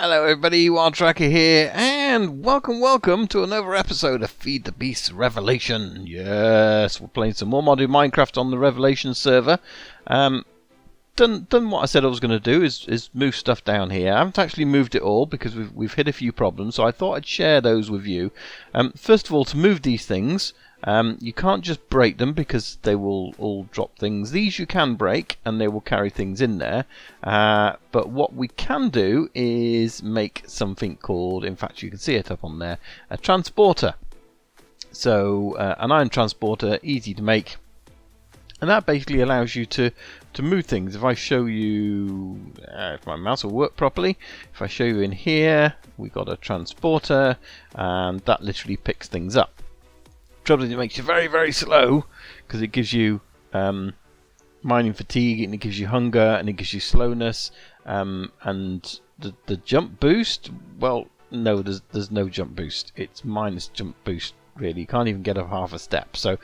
Hello everybody, Wild Tracker here, and welcome to another episode of Feed the Beast Revelation. Yes, we're playing some more modded Minecraft on the Revelation server. Done what I said I was going to do, is move stuff down here. I haven't actually moved it all because we've hit a few problems, so I thought I'd share those with you. First of all, to move these things, you can't just break them because they will all drop things. These you can break and they will carry things in there. But what we can do is make something called, in fact you can see it up on there, a transporter. So an iron transporter, easy to make. And that basically allows you to move things. If I show you, if my mouse will work properly, if I show you in here, we've got a transporter and that literally picks things up. Trouble is it makes you very, very slow because it gives you mining fatigue and it gives you hunger and it gives you slowness. And the jump boost, well, no, there's no jump boost. It's minus jump boost. Really, you can't even get up half a step. So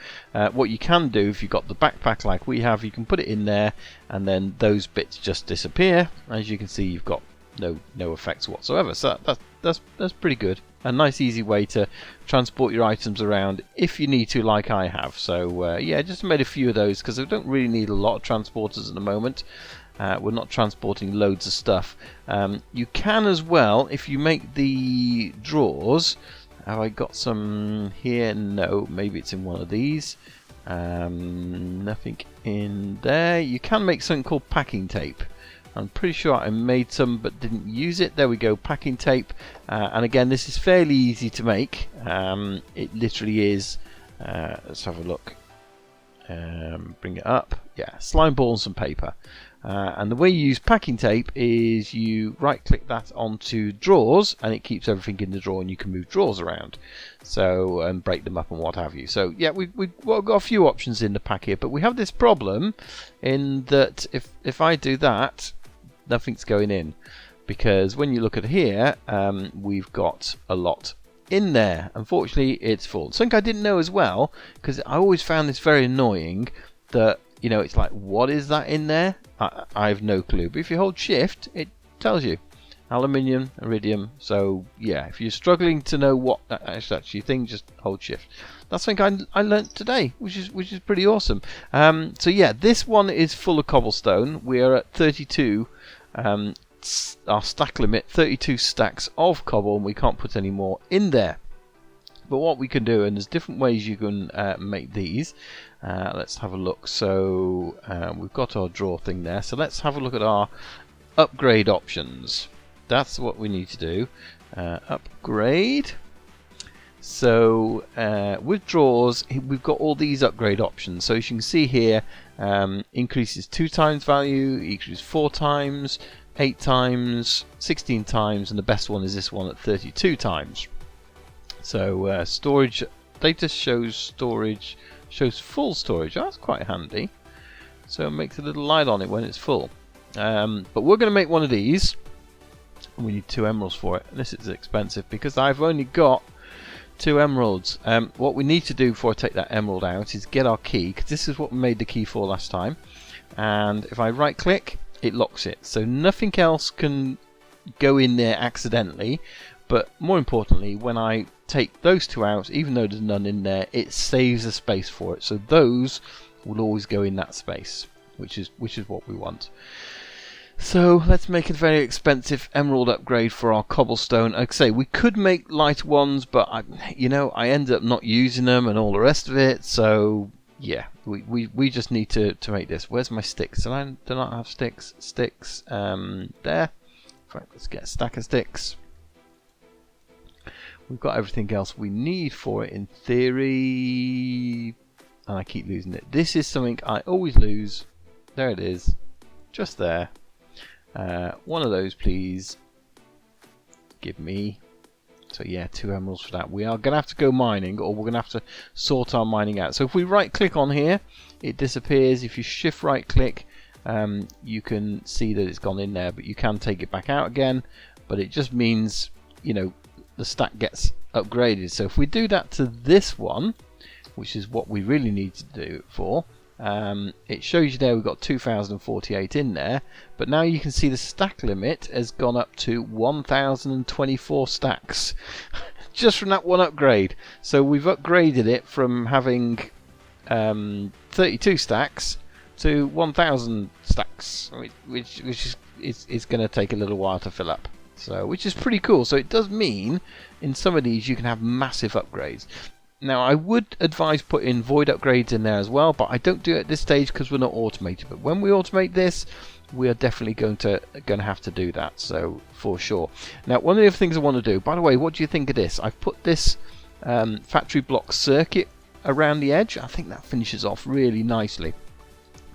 what you can do, if you've got the backpack like we have, you can put it in there and then those bits just disappear. As you can see, you've got no effects whatsoever. So that's pretty good. A nice easy way to transport your items around if you need to, like I have. So yeah, just made a few of those because we don't really need a lot of transporters at the moment. We're not transporting loads of stuff. You can as well, if you make the drawers. Have I got some here? No, maybe it's in one of these. Nothing in there. You can make something called packing tape. I'm pretty sure I made some but didn't use it. There we go, packing tape. And again, this is fairly easy to make. It literally is. Let's have a look. Bring it up. Yeah, slime ball and some paper. And the way you use packing tape is you right click that onto drawers and it keeps everything in the drawer and you can move drawers around, so and break them up and what have you. So yeah, we've got a few options in the pack here, but we have this problem in that if I do that, nothing's going in, because when you look at here, we've got a lot in there. Unfortunately it's full. Something I didn't know as well, because I always found this very annoying, that you know, it's like, what is that in there? I have no clue. But if you hold shift, it tells you. Aluminium, iridium. So yeah, if you're struggling to know what that's actually thing, just hold shift. That's something I learnt today, which is pretty awesome. So yeah, this one is full of cobblestone. We are at 32. Our stack limit, 32 stacks of cobble, and we can't put any more in there. But what we can do, and there's different ways you can make these. Let's have a look. So we've got our drawer thing there. So let's have a look at our upgrade options. That's what we need to do. Upgrade. So with drawers, we've got all these upgrade options. So as you can see here, increases 2 times value, increases 4 times, 8 times, 16 times, and the best one is this one at 32 times. So storage, data shows storage, shows full storage. Oh, that's quite handy. So it makes a little light on it when it's full. But we're going to make one of these. We need 2 emeralds for it. This is expensive because I've only got 2 emeralds. What we need to do before I take that emerald out is get our key, because this is what we made the key for last time. And if I right click, it locks it. So nothing else can go in there accidentally. But more importantly, when I take those 2 out, even though there's none in there, it saves a space for it. So those will always go in that space, which is what we want. So let's make a very expensive emerald upgrade for our cobblestone. Like I say, we could make light ones, but I ended up not using them and all the rest of it. So yeah, we just need to make this. Where's my sticks? Do I not have sticks? Sticks. There. In fact, let's get a stack of sticks. We've got everything else we need for it in theory, and I keep losing it. This is something I always lose. There it is, just there. One of those, please. Give me. So yeah, 2 emeralds for that. We are going to have to go mining, or we're going to have to sort our mining out. So if we right click on here, it disappears. If you shift right click, you can see that it's gone in there, but you can take it back out again. But it just means, you know, the stack gets upgraded. So if we do that to this one, which is what we really need to do it for, it shows you there we've got 2048 in there, but now you can see the stack limit has gone up to 1024 stacks just from that one upgrade. So we've upgraded it from having 32 stacks to 1000 stacks, which is going to take a little while to fill up. So, which is pretty cool. So it does mean in some of these you can have massive upgrades. Now I would advise putting void upgrades in there as well, but I don't do it at this stage because we're not automated. But when we automate this, we are definitely going to have to do that. So for sure. Now one of the other things I want to do, by the way, what do you think of this? I've put this factory block circuit around the edge. I think that finishes off really nicely.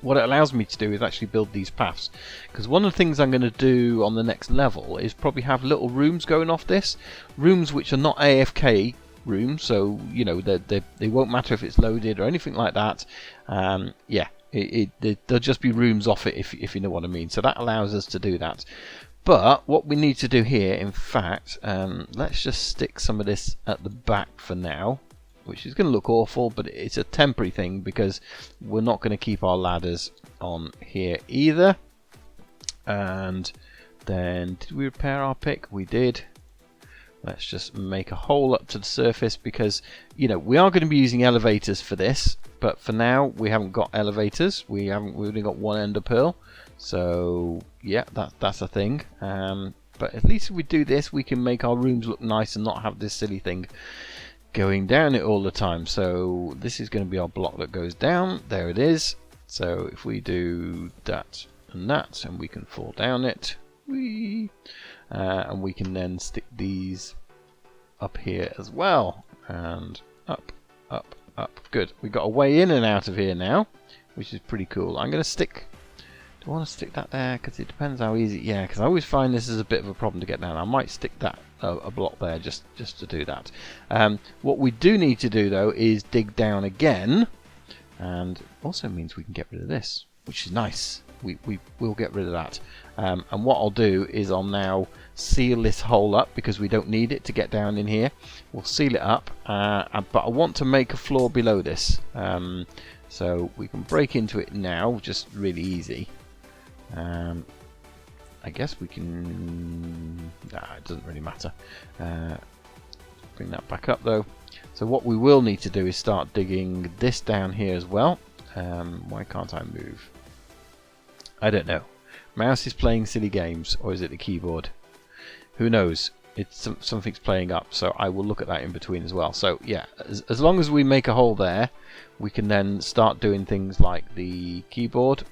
What it allows me to do is actually build these paths, because one of the things I'm going to do on the next level is probably have little rooms going off this, rooms which are not AFK rooms, so you know they won't matter if it's loaded or anything like that. Yeah, there'll just be rooms off it, if you know what I mean. So that allows us to do that. But what we need to do here, in fact, let's just stick some of this at the back for now, which is going to look awful, but it's a temporary thing because we're not going to keep our ladders on here either. And then, did we repair our pick? We did. Let's just make a hole up to the surface, because you know we are going to be using elevators for this, but for now we haven't got elevators. We've only got one ender pearl, so yeah, that's a thing. But at least if we do this, we can make our rooms look nice and not have this silly thing going down it all the time. So this is going to be our block that goes down. There it is. So if we do that and that, and we can fall down it, and we can then stick these up here as well, and up, up, up. Good. We've got a way in and out of here now, which is pretty cool. I'm going to stick. Do I want to stick that there? Because it depends how easy. Yeah, because I always find this is a bit of a problem to get down. I might stick that a block there just to do that. What we do need to do though is dig down again, and also means we can get rid of this, which is nice. We will get rid of that. And what I'll do is I'll now seal this hole up, because we don't need it to get down in here. We'll seal it up, but I want to make a floor below this. So we can break into it now, just really easy. I guess we can... Nah, it doesn't really matter. Bring that back up though. So what we will need to do is start digging this down here as well. Why can't I move? I don't know. Mouse is playing silly games, or is it the keyboard? Who knows? It's something's playing up, so I will look at that in between as well. So yeah, as long as we make a hole there, we can then start doing things like the keyboard.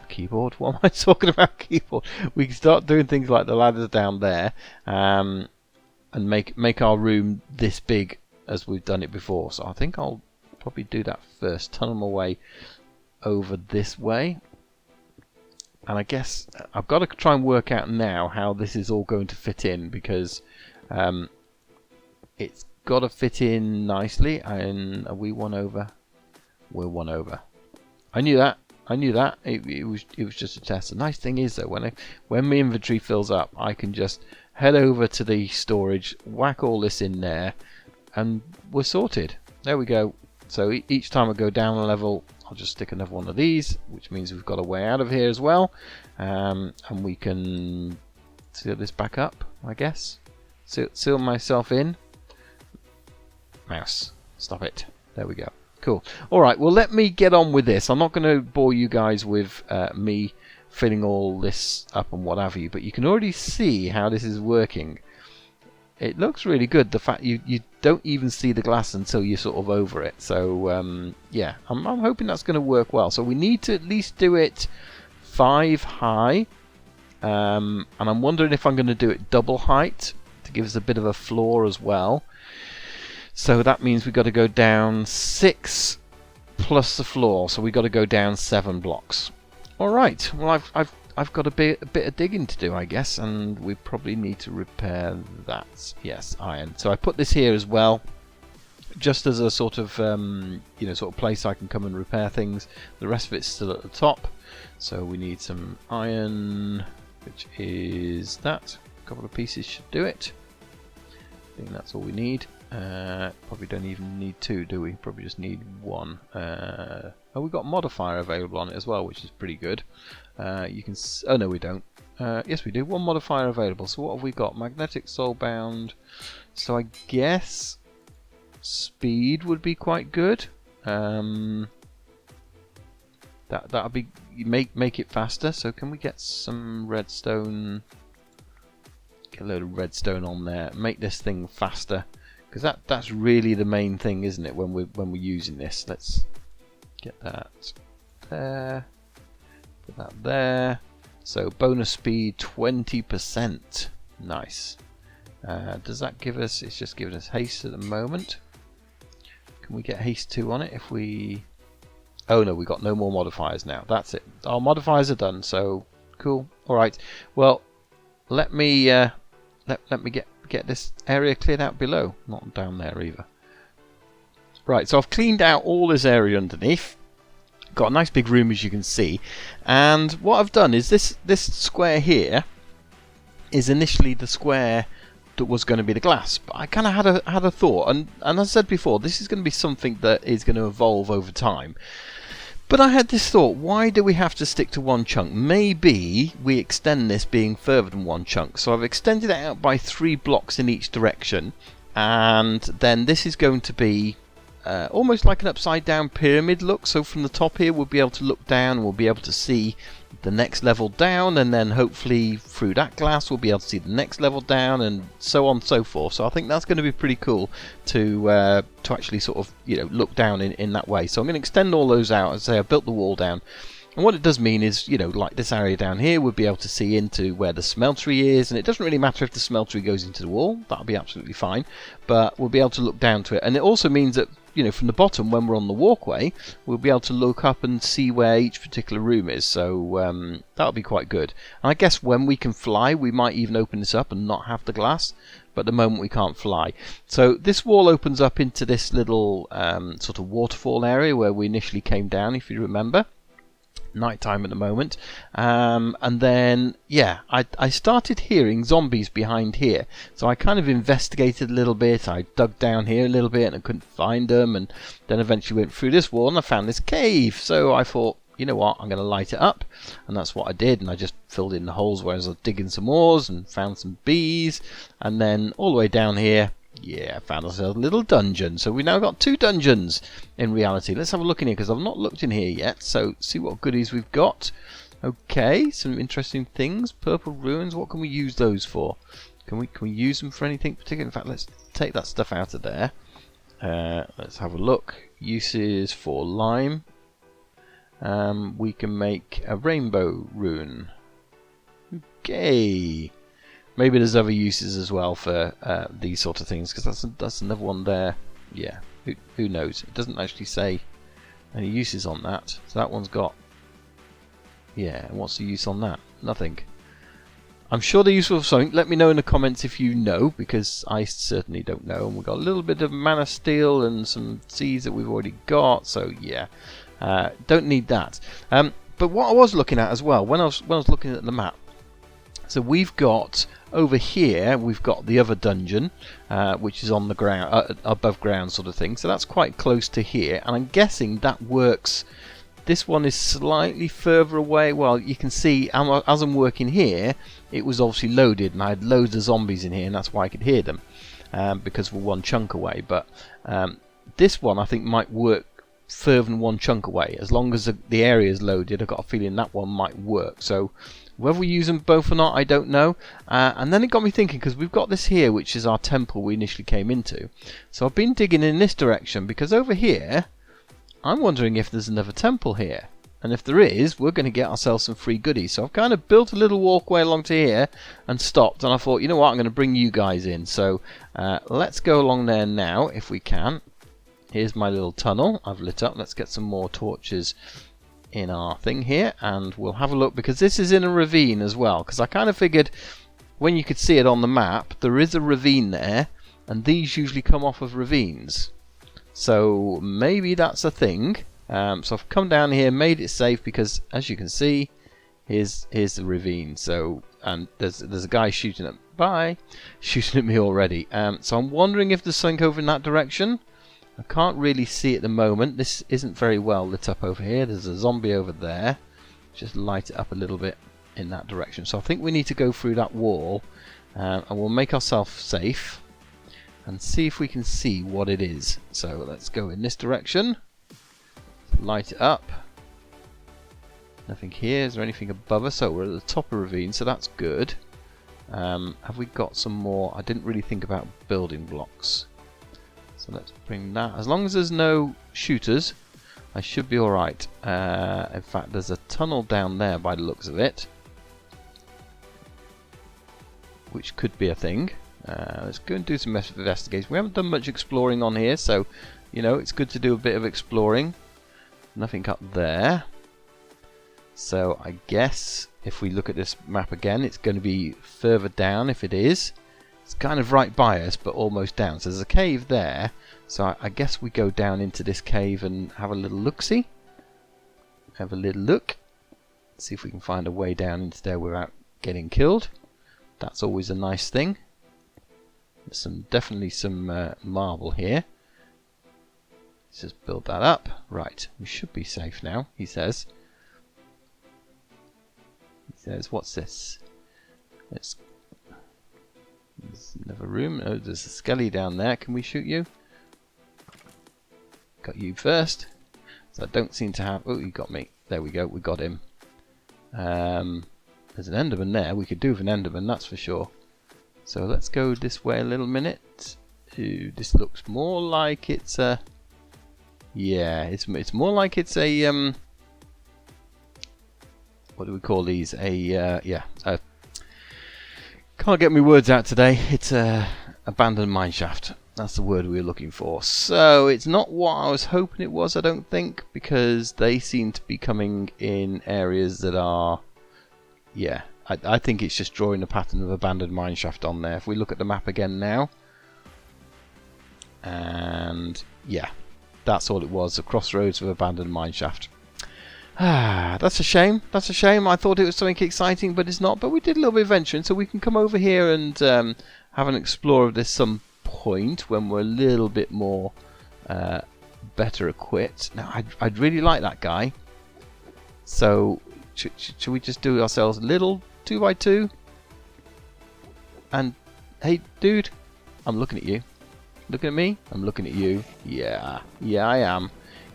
Keyboard? What am I talking about? Keyboard. We can start doing things like the ladders down there, and make our room this big as we've done it before. So I think I'll probably do that first. Tunnel my way over this way. And I guess I've got to try and work out now how this is all going to fit in, because it's got to fit in nicely. And are we one over? We're one over. I knew that. It was just a test. The nice thing is that when my inventory fills up, I can just head over to the storage, whack all this in there, and we're sorted. There we go. So each time I go down a level, I'll just stick another one of these, which means we've got a way out of here as well. And we can seal this back up, I guess. Seal myself in. Mouse, stop it. There we go. Cool. Alright, well let me get on with this. I'm not going to bore you guys with me filling all this up and what have you, but you can already see how this is working. It looks really good. The fact you don't even see the glass until you're sort of over it. So yeah, I'm hoping that's going to work well. So we need to at least do it 5 high, and I'm wondering if I'm going to do it double height to give us a bit of a floor as well. So that means we've got to go down 6 plus the floor. So we've got to go down 7 blocks. All right. Well, I've got a bit of digging to do, I guess, and we probably need to repair that. Yes, iron. So I put this here as well, just as a sort of sort of place I can come and repair things. The rest of it's still at the top. So we need some iron, which is that. A couple of pieces should do it. I think that's all we need. Probably don't even need 2, do we? Probably just need 1. Oh, we've got modifier available on it as well, which is pretty good. You can oh no, we don't. Yes, we do. One modifier available. So what have we got? Magnetic soulbound. So I guess speed would be quite good. That'll be make it faster. So can we get some redstone? Get a load of redstone on there. Make this thing faster, because that's really the main thing, isn't it? When we're using this, let's get that there. Put that there. So bonus speed 20%. Nice. Does that give us? It's just giving us haste at the moment. Can we get haste 2 on it if we? Oh no, we got no more modifiers now. That's it. Our modifiers are done. So cool. All right. Well, let me let me get this area cleared out below. Not down there either. Right. So I've cleaned out all this area underneath. Got a nice big room, as you can see. And what I've done is this square here is initially the square that was going to be the glass, but I kind of had a thought, and as I said before, this is going to be something that is going to evolve over time. But I had this thought: why do we have to stick to one chunk? Maybe we extend this being further than one chunk. So I've extended it out by 3 blocks in each direction, and then this is going to be almost like an upside down pyramid look. So from the top here we'll be able to look down and we'll be able to see the next level down, and then hopefully through that glass we'll be able to see the next level down, and so on and so forth. So I think that's going to be pretty cool to actually sort of, you know, look down in that way. So I'm going to extend all those out. As I say, I built the wall down, and what it does mean is, you know, like this area down here, we'll be able to see into where the smeltery is, and it doesn't really matter if the smeltery goes into the wall. That'll be absolutely fine, but we'll be able to look down to it. And it also means that, you know, from the bottom, when we're on the walkway, we'll be able to look up and see where each particular room is. So that'll be quite good. And I guess when we can fly, we might even open this up and not have the glass. But at the moment we can't fly. So this wall opens up into this little sort of waterfall area where we initially came down, if you remember. Nighttime at the moment, and then yeah, I started hearing zombies behind here, so I kind of investigated a little bit. I dug down here a little bit and I couldn't find them, and then eventually went through this wall and I found this cave. So I thought, you know what, I'm going to light it up, and that's what I did. And I just filled in the holes where I was digging some ores and found some bees, and then all the way down here, yeah, I found ourselves a little dungeon. So we now got 2 dungeons in reality. Let's have a look in here, because I've not looked in here yet. So see what goodies we've got. Okay, some interesting things. Purple ruins. What can we use those for? Can we use them for anything particular? In fact, let's take that stuff out of there. Let's have a look. Uses for lime. We can make a rainbow rune. Okay. Maybe there's other uses as well for these sort of things, because that's another one there. Yeah, who knows? It doesn't actually say any uses on that. So that one's got... Yeah, and what's the use on that? Nothing. I'm sure they're useful for something. Let me know in the comments if you know, because I certainly don't know. And we've got a little bit of mana steel and some seeds that we've already got. So yeah, don't need that. But what I was looking at as well, when I was looking at the map, so we've got over here, we've got the other dungeon, which is on the ground, above ground sort of thing. So that's quite close to here, and I'm guessing that works. This one is slightly further away. Well, you can see as I'm working here, it was obviously loaded, and I had loads of zombies in here, and that's why I could hear them, because we're one chunk away. But this one I think might work further than one chunk away. As long as the area is loaded, I've got a feeling that one might work. So whether we use them both or not, I don't know. And then it got me thinking, because we've got this here, which is our temple we initially came into. So I've been digging in this direction, because over here, I'm wondering if there's another temple here. And if there is, we're going to get ourselves some free goodies. So I've kind of built a little walkway along to here and stopped. And I thought, you know what, I'm going to bring you guys in. So let's go along there now, if we can. Here's my little tunnel I've lit up. Let's get some more torches in our thing here, and we'll have a look, because this is in a ravine as well, because I kind of figured when you could see it on the map, there is a ravine there, and these usually come off of ravines, so maybe that's a thing. So I've come down here, made it safe, because as you can see, here's the ravine. So, and there's a guy shooting at me already. So I'm wondering if there's something over in that direction. I can't really see at the moment. This isn't very well lit up over here. There's a zombie over there. Just light it up a little bit in that direction. So I think we need to go through that wall, and we'll make ourselves safe and see if we can see what it is. So let's go in this direction. Light it up. Nothing here. Is there anything above us? So we're at the top of the ravine, so that's good. Have we got some more? I didn't really think about building blocks. So let's bring that. As long as there's no shooters, I should be alright. In fact, there's a tunnel down there by the looks of it, which could be a thing. Let's go and do some investigation. We haven't done much exploring on here, so you know it's good to do a bit of exploring. Nothing up there. So I guess if we look at this map again, it's going to be further down if it is. It's kind of right by us, but almost down. So there's a cave there. So I guess we go down into this cave and have a little look-see. Have a little look. See if we can find a way down into there without getting killed. That's always a nice thing. There's definitely some marble here. Let's just build that up. Right, we should be safe now, he says. He says, what's this? There's another room. Oh, there's a skelly down there. Can we shoot you? Got you first. So I don't seem to have... Oh, you got me. There we go. We got him. There's an enderman there. We could do with an enderman, that's for sure. So let's go this way a little minute. Ooh, this looks more like it's a... Yeah, it's more like it's a... what do we call these? Can't get my words out today. It's a abandoned mineshaft. That's the word we were looking for. So it's not what I was hoping it was, I don't think, because they seem to be coming in areas that are... Yeah, I think it's just drawing a pattern of abandoned mineshaft on there. If we look at the map again now, and yeah, that's all it was, a crossroads of abandoned mineshaft. Ah, that's a shame. That's a shame. I thought it was something exciting, but it's not. But we did a little bit of venturing, so we can come over here and have an explore of this some point when we're a little bit more better equipped. Now, I'd really like that guy. So, should we just do ourselves a little 2x2? And hey, dude, I'm looking at you. Looking at me? I'm looking at you. Yeah, I am.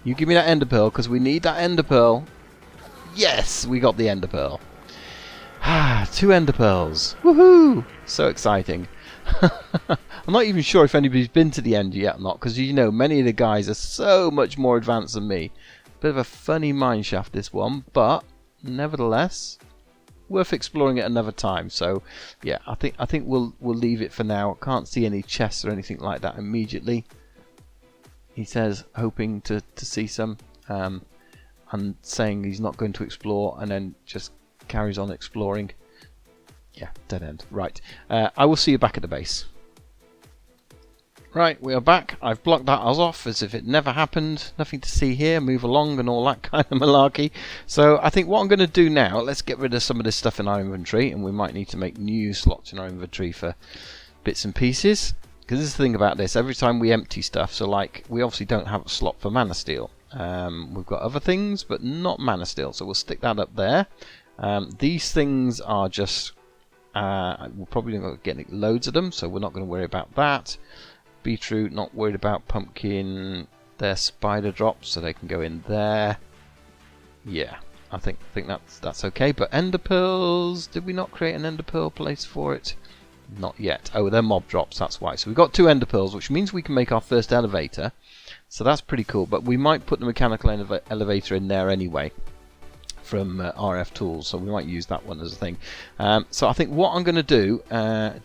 You give me that ender pearl, because we need that ender pearl. Yes, we got the ender pearl. Ah, 2 ender pearls. Woohoo! So exciting. I'm not even sure if anybody's been to the end yet or not, because you know, many of the guys are so much more advanced than me. Bit of a funny mineshaft, this one, but nevertheless, worth exploring it another time. So, yeah, I think we'll leave it for now. Can't see any chests or anything like that immediately. He says, hoping to see some, and saying he's not going to explore, and then just carries on exploring. Yeah, dead end. Right, I will see you back at the base. Right, we are back. I've blocked that off as if it never happened. Nothing to see here. Move along and all that kind of malarkey. So I think what I'm going to do now, let's get rid of some of this stuff in our inventory, and we might need to make new slots in our inventory for bits and pieces. Because this is the thing about this, every time we empty stuff, so like, we obviously don't have a slot for mana steel. We've got other things, but not mana steel, so we'll stick that up there. These things are just, we're probably not getting loads of them, so we're not going to worry about that. Beetroot, not worried about. Pumpkin, they're spider drops, so they can go in there. Yeah, I think that's okay. But ender pearls, did we not create an ender pearl place for it? Not yet. Oh, they're mob drops, that's why. So we've got 2 ender pearls, which means we can make our first elevator. So that's pretty cool. But we might put the mechanical elevator in there anyway from RF Tools. So we might use that one as a thing. So I think what I'm going to do...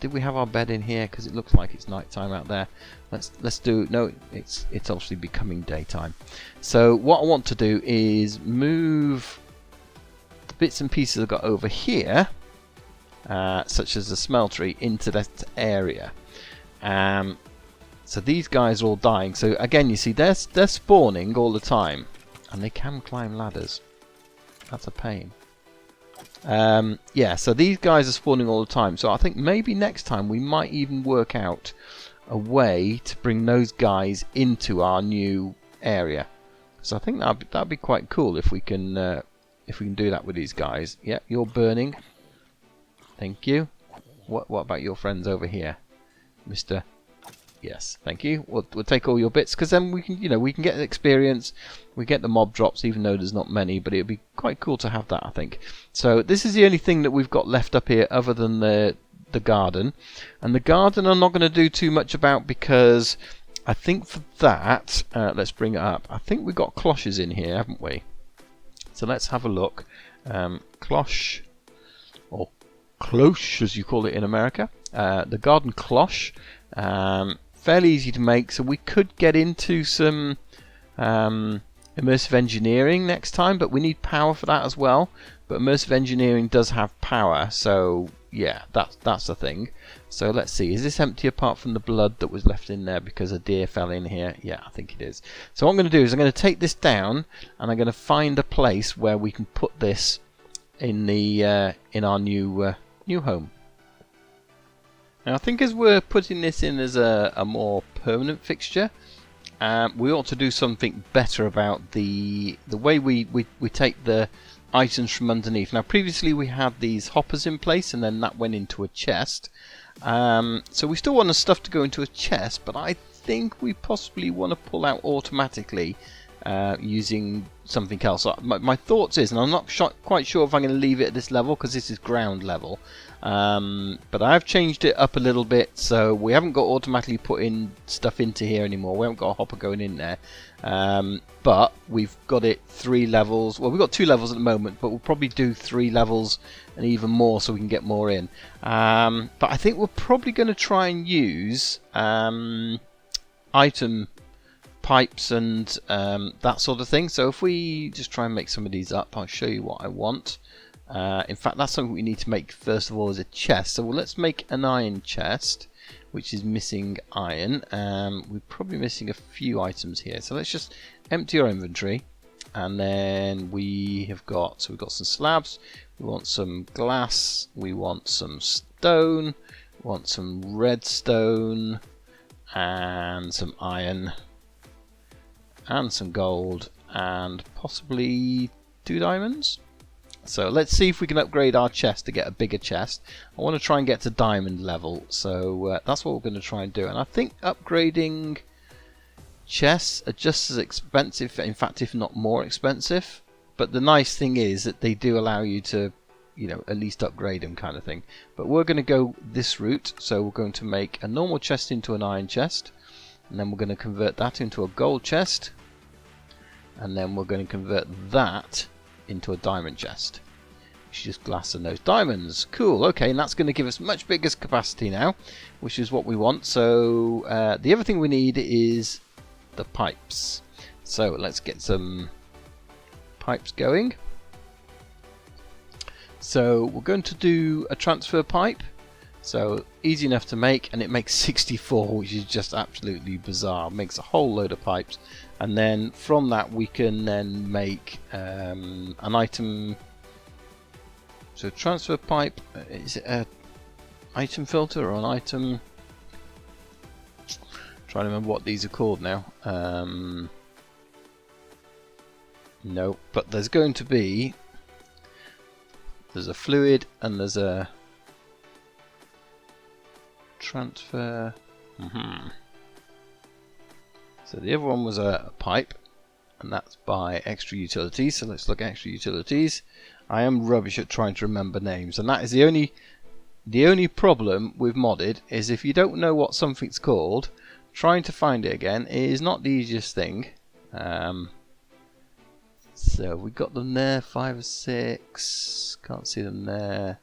did we have our bed in here? Because it looks like it's night time out there. Let's do... No, it's obviously becoming daytime. So what I want to do is move the bits and pieces I've got over here... such as the smeltery, into that area. So these guys are all dying. So again, you see, they're spawning all the time, and they can climb ladders. That's a pain. Yeah, so these guys are spawning all the time. So I think maybe next time we might even work out a way to bring those guys into our new area. So I think that'd be quite cool if we can do that with these guys. Yeah, you're burning. Thank you. What about your friends over here, Mister? Yes, thank you. We'll take all your bits, because then we can get experience. We get the mob drops, even though there's not many, but it'd be quite cool to have that, I think. So this is the only thing that we've got left up here, other than the garden. And the garden I'm not going to do too much about, because I think for that, let's bring it up. I think we've got cloches in here, haven't we? So let's have a look. Cloche, or cloche as you call it in America. The garden cloche. Fairly easy to make, so we could get into some immersive engineering next time, but we need power for that as well. But immersive engineering does have power, so yeah, that's the thing. So let's see, is this empty apart from the blood that was left in there because a deer fell in here? Yeah, I think it is. So what I'm going to do is I'm going to take this down, and I'm going to find a place where we can put this in the in our new home. Now I think as we're putting this in as a more permanent fixture, we ought to do something better about the way we take the items from underneath. Now previously we had these hoppers in place, and then that went into a chest. So we still want the stuff to go into a chest, but I think we possibly want to pull out automatically using something else. My thoughts is, and I'm not quite sure if I'm going to leave it at this level, because this is ground level, but I've changed it up a little bit, so we haven't got automatically putting stuff into here anymore. We haven't got a hopper going in there, but we've got it 3 levels. Well, we've got 2 levels at the moment, but we'll probably do 3 levels and even more so we can get more in. But I think we're probably going to try and use item pipes and that sort of thing. So if we just try and make some of these up, I'll show you what I want. In fact, that's something we need to make first of all, is a chest. So let's make an iron chest, which is missing iron. We're probably missing a few items here. So let's just empty our inventory, and then we've got some slabs. We want some glass. We want some stone. We want some redstone and some iron and some gold and possibly 2 diamonds. So let's see if we can upgrade our chest to get a bigger chest. I want to try and get to diamond level, so that's what we're going to try and do. And I think upgrading chests are just as expensive, in fact if not more expensive. But the nice thing is that they do allow you to, at least upgrade them, kind of thing. But we're going to go this route, so we're going to make a normal chest into an iron chest, and then we're going to convert that into a gold chest, and then we're going to convert that into a diamond chest, which is just glass and those diamonds. Cool. Okay, and that's going to give us much bigger capacity now, which is what we want. So the other thing we need is the pipes. So let's get some pipes going. So we're going to do a transfer pipe. So easy enough to make, and it makes 64, which is just absolutely bizarre. It makes a whole load of pipes, and then from that we can then make an item. So transfer pipe, is it an item filter or an item? Trying to remember what these are called now. No, but there's going to be, there's a fluid and there's a transfer. So the other one was a pipe, and that's by extra utilities. So let's look at extra utilities. I am rubbish at trying to remember names, and that is the only problem with modded, is if you don't know what something's called, trying to find it again is not the easiest thing. So we got them there, 5 or 6. Can't see them there.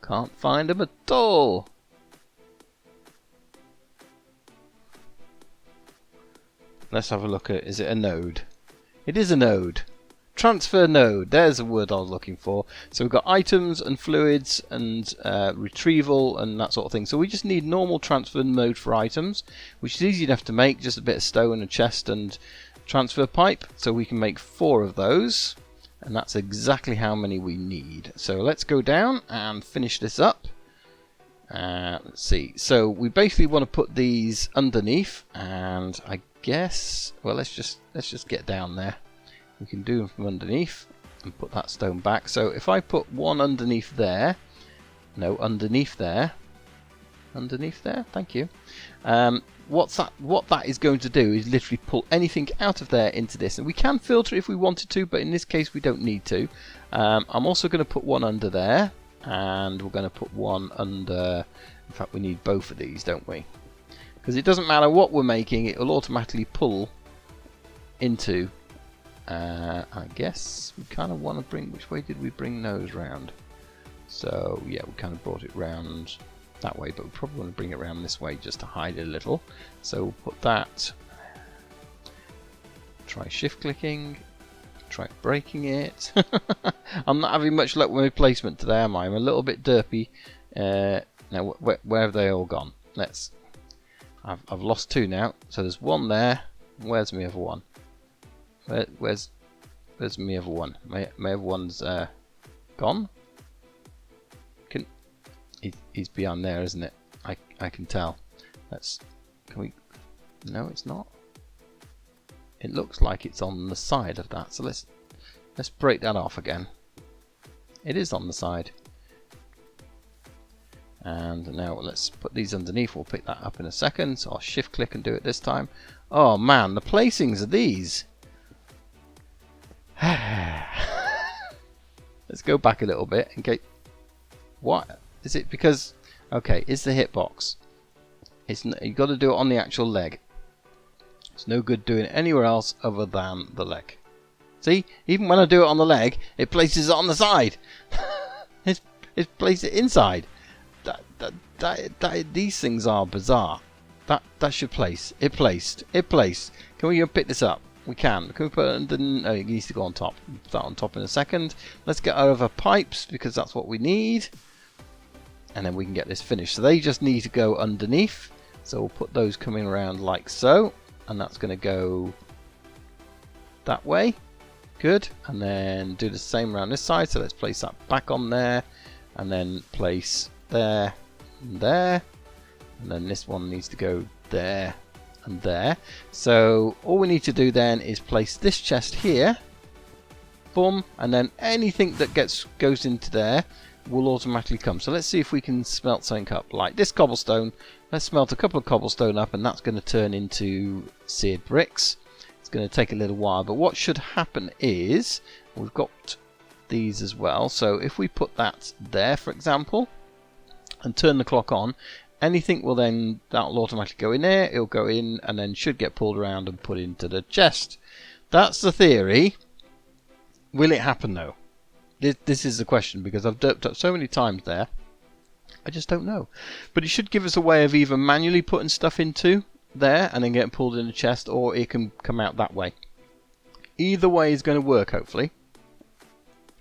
Can't find them at all. Let's have a look at, is it a node? It is a node. Transfer node, there's the word I was looking for. So we've got items and fluids and retrieval and that sort of thing. So we just need normal transfer node for items, which is easy enough to make, just a bit of stone, a chest and transfer pipe. So we can make 4 of those. And that's exactly how many we need. So let's go down and finish this up. Let's see. So we basically want to put these underneath, and I guess, well, let's just get down there. We can do them from underneath and put that stone back. So if I put one underneath there, no, underneath there, thank you. What that is going to do is literally pull anything out of there into this, and we can filter it if we wanted to, but in this case we don't need to. I'm also going to put one under there, and we're going to put one under, in fact we need both of these, don't we? Because it doesn't matter what we're making, it will automatically pull into, I guess we kind of want to bring, which way did we bring those round? So yeah, we kind of brought it round that way, but we probably want to bring it around this way just to hide it a little. So we'll put that, try shift clicking, try breaking it. I'm not having much luck with my placement today, am I? I'm a little bit derpy. Now where have they all gone? I've lost two now, so there's one there. Where's my other one? Where's my other one? My other one's gone. He's beyond there, isn't it? I can tell. Can we? No, it's not. It looks like it's on the side of that. So let's break that off again. It is on the side. And now let's put these underneath. We'll pick that up in a second. So I'll shift click and do it this time. Oh man, the placings of these. Let's go back a little bit and get. What? Is it because, okay, it's the hitbox. You've got to do it on the actual leg. It's no good doing it anywhere else other than the leg. See, even when I do it on the leg, it places it on the side. it's placed it inside. These things are bizarre. That should place. It placed. Can we pick this up? We can. Can we put it under? No, it needs to go on top. Put that on top in a second. Let's get out of our pipes because that's what we need. And then we can get this finished. So they just need to go underneath. So we'll put those coming around like so. And that's going to go that way. Good. And then do the same around this side. So let's place that back on there. And then place there and there. And then this one needs to go there and there. So all we need to do then is place this chest here. Boom. And then anything that goes into there will automatically come. So let's see if we can smelt something up like this cobblestone. Let's smelt a couple of cobblestone up, and that's going to turn into seared bricks. It's going to take a little while, but what should happen is we've got these as well. So if we put that there, for example, and turn the clock on, anything will then, that'll automatically go in there. It'll go in and then should get pulled around and put into the chest. That's the theory. Will it happen though? This is the question, because I've derped up so many times there. I just don't know. But it should give us a way of either manually putting stuff into there and then getting pulled in the chest, or it can come out that way. Either way is going to work, hopefully.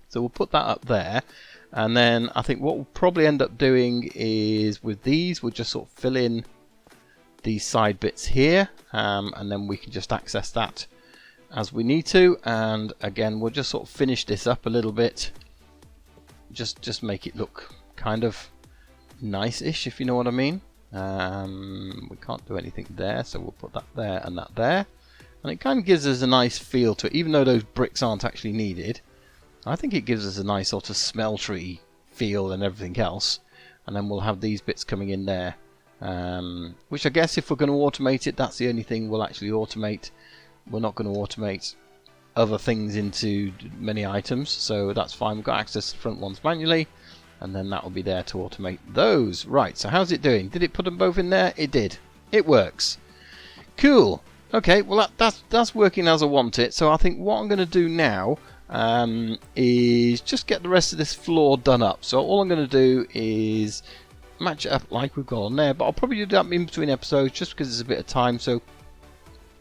So we'll put that up there. And then I think what we'll probably end up doing is with these, we'll just sort of fill in these side bits here. And then we can just access that as we need to. And again, we'll just sort of finish this up a little bit. Just make it look kind of nice-ish, if you know what I mean. We can't do anything there, so we'll put that there and that there. And it kind of gives us a nice feel to it, even though those bricks aren't actually needed. I think it gives us a nice sort of smeltery feel and everything else. And then we'll have these bits coming in there. Which I guess if we're going to automate it, that's the only thing we'll actually automate. We're not going to automate other things into many items, so that's fine. We've got access to the front ones manually, and then that will be there to automate those. Right, so how's it doing? Did it put them both in there? It did. It works. Cool. Okay, well that's working as I want it. So I think what I'm going to do now is just get the rest of this floor done up. So all I'm going to do is match it up like we've got on there, but I'll probably do that in between episodes just because it's a bit of time. So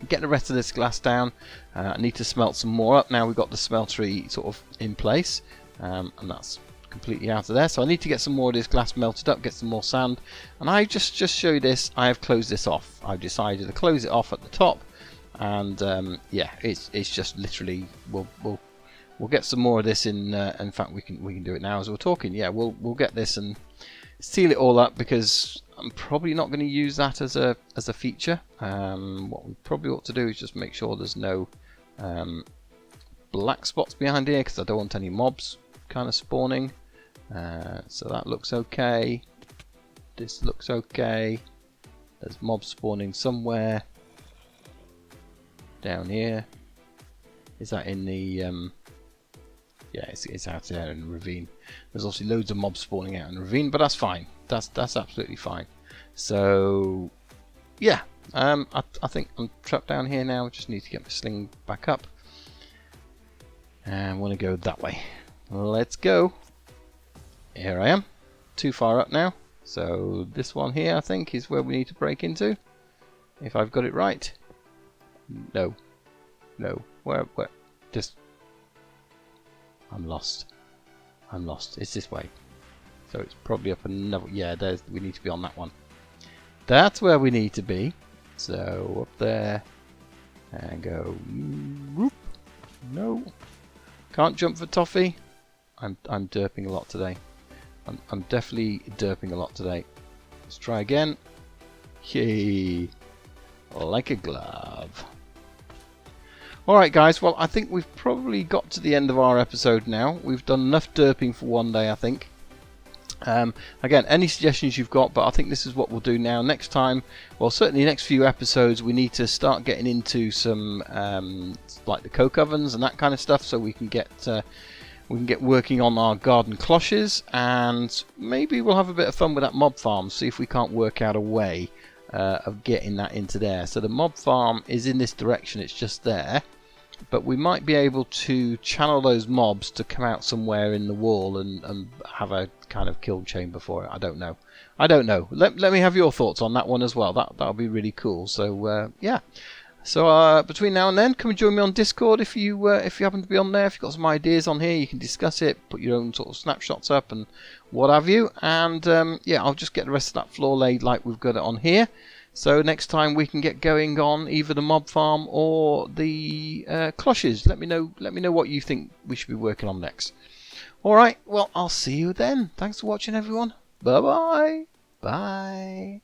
get the rest of this glass down. I need to smelt some more up. Now we've got the smeltery sort of in place, and that's completely out of there. So I need to get some more of this glass melted up, get some more sand. And I just show you this. I have closed this off. I've decided to close it off at the top, and yeah, it's just literally we'll we'll get some more of this in. In fact, we can do it now as we're talking. Yeah, we'll get this and seal it all up, because I'm probably not going to use that as a feature. What we probably ought to do is just make sure there's no black spots behind here, because I don't want any mobs kind of spawning. So that looks okay. This looks okay. There's mobs spawning somewhere down here. Is that in the yeah, it's out there in the ravine. There's obviously loads of mobs spawning out in the ravine, but that's fine. That's absolutely fine. So yeah, I think I'm trapped down here now. Just need to get my sling back up, and I want to go that way. Let's go. Here I am, too far up now. So this one here, I think, is where we need to break into, if I've got it right. No, where? Just, I'm lost. It's this way. So it's probably up another. Yeah, we need to be on that one. That's where we need to be. So up there and go. Whoop. No, can't jump for toffee. I'm derping a lot today. I'm definitely derping a lot today. Let's try again. Yay! Like a glove. Alright guys, well I think we've probably got to the end of our episode now. We've done enough derping for one day, I think. Again, any suggestions you've got, but I think this is what we'll do now. Next time, well certainly next few episodes, we need to start getting into some like the coke ovens and that kind of stuff, so we can get working on our garden cloches, and maybe we'll have a bit of fun with that mob farm, see if we can't work out a way of getting that into there. So the mob farm is in this direction, it's just there, but we might be able to channel those mobs to come out somewhere in the wall and have a kind of kill chamber for it. I don't know. Let me have your thoughts on that one as well. That'll be really cool. So yeah. So between now and then, come and join me on Discord if you happen to be on there. If you've got some ideas on here, you can discuss it, put your own sort of snapshots up and what have you. And yeah, I'll just get the rest of that floor laid like we've got it on here. So next time we can get going on either the mob farm or the cloches. Let me know what you think we should be working on next. All right, well I'll see you then. Thanks for watching, everyone. Bye bye. Bye.